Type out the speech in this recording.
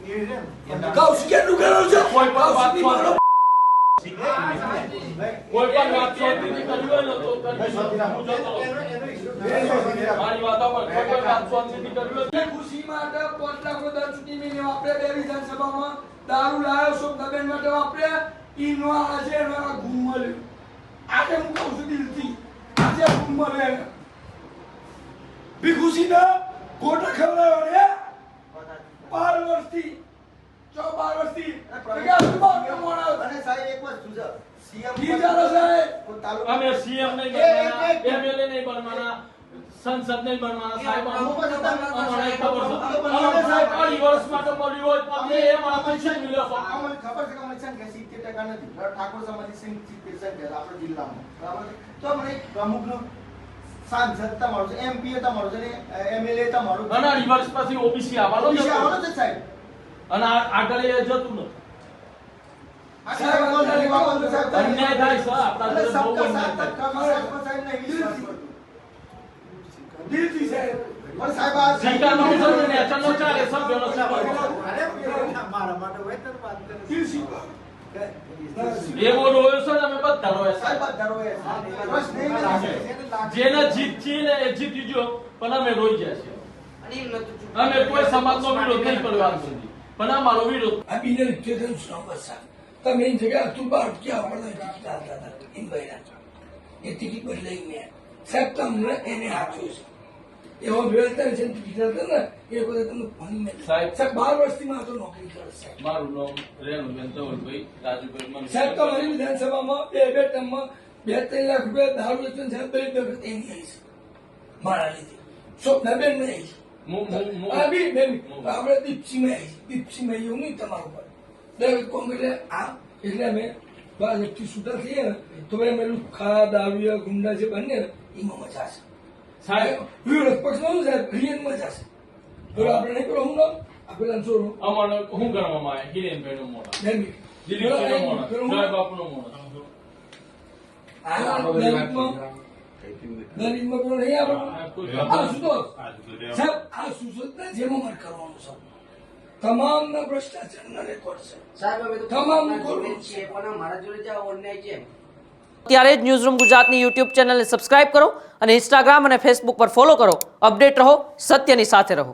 Cows કેટલું કરો છો કોઈ પણ વાત શાંતિથી કરવી હોય ને તો કરી શકો. હું જતો રહું. મારી વાત સાંભળ. કોઈ પણ વાત શાંતિથી કરવી હોય તો ખુશી માટે 5 લાખ દર ચૂંટણી મેં વાપરે બે વિધાનસભામાં દારૂ લાયો શોભાબેન માટે વાપરે ઈનો આજે એના ગુમ મળ્યું. આજે હું કહું છું દિલથી આજે ગુમ મળે બી ખુશી ને ગોટા ખવડાવ્યો ને 12 વર્ષથી 12 વર્ષથી અને સાહેબ એક વસ્તુ છે સીએમ કી ચાલો સાહેબ અમે સીએમ નહીં બનવાના, એમએલએ નહીં બનવાના, સંસદ નહીં બનવાના. સાહેબ અમને ખબર છે. અમને સાહેબ 2 વર્ષ માટે મળ્યું હોય તો અમે એ મારા પૈસા મિલ્યો છો. અમને ખબર છે કે અમે છે ને 70% નથી ઠાકોર સમાજ 70% છે આપણા જિલ્લામાં બરાબર છે. તો મને પ્રમુખનું સાંસદ તમારું છે, એમપી તમારું છે ને એમએલએ તમારું છે. અને 2 વર્ષ પછી ઓબીસી આવવાનો જ વિશે હતો. આવવાનો છે સાહેબ. અને આગળ એ જતું નથી. સાહેબ અન્યાય અન્યાય થાય છે આપણા જોડે બહુ અન્યાય થાય. દિલથી સાહેબ પણ સાહેબ આ સરકારનો વિરોધ ને અચાનક ચાલે સભ્યોનો સવાલ. દિલથી એવો રોયો છે ને અમે બધા રોયા સાહેબ સાહેબ. આ ધરોહર છે. બસ નહીં લાગે. જેને જીત છે ને એ જીતી ગયો પણ અમે રોઈ ગયા છીએ. અમે કોઈ સમાજનો વિરોધ નહીં કર્યો આજ સુધી પણ અમારો વિરોધ આ બીને રિટેશન સમસ્યા તમે એની જગ્યાએ તું બાર કે આપણને ટિકિટ આપતા હતા એમ બહેરા એ ટિકિટ બદલાઈ મેં સાહેબ તમને એને આપ્યો છે એવો વ્યવસ્થા છે ટિકિટ હતા ને એ બધા તમને ફોન મેં સાહેબ. સાહેબ 12 વર્ષથી માં તો નોકરી કરે સાહેબ મારું નામ રેણુબેન ધવલભાઈ રાજુભાઈ મને સાહેબ તમારી વિધાનસભામાં બે ટર્મમાં 2-3 લાખ રૂપિયા દારૂ વેચન સાહેબ બે એની આવી છે મારા લીધે સ્વપ્નાબેન ને આવી છે આ બી બેન આપણે દીપસીમાં આવી છે દીપસીમાં એવું નહીં તમારું પર દરેક કોમ એટલે આ એટલે અમે વ્યક્તિ છૂટા થઈએ ને તો ભાઈ અમે લુખ્ખા દારૂયા ગુંડા જે બને ને એમાં મજા છે સાહેબ વિરોધ પક્ષમાં સાહેબ રિયન મજા છે પેલો આપણે નહીં પેલો હું નામ આ પેલા ચોરો અમારે શું કરવામાં આવે હિરેનભાઈ નો મોટા બેન દિલીપભાઈ નો મોટા પેલો હું જય બાપુ નો મોટા દલિતમાં પેલો નહીં આપણે કોઈ આ સુધોષ સાહેબ આ સુસદના જેમાં મારે કરવાનું છે તમામના ભ્રષ્ટાચારના રેકોર્ડ છે સાહેબ અમે તો તમામ જોડે છીએ પણ અમારા જોડે જે અન્યાય છે ત્યારે જ ન્યૂઝરૂમ ગુજરાતની યુટ્યુબ ચેનલને સબસ્ક્રાઇબ કરો અને ઇન્સ્ટાગ્રામ અને ફેસબુક પર ફોલો કરો. અપડેટ રહો, સત્યની સાથે રહો.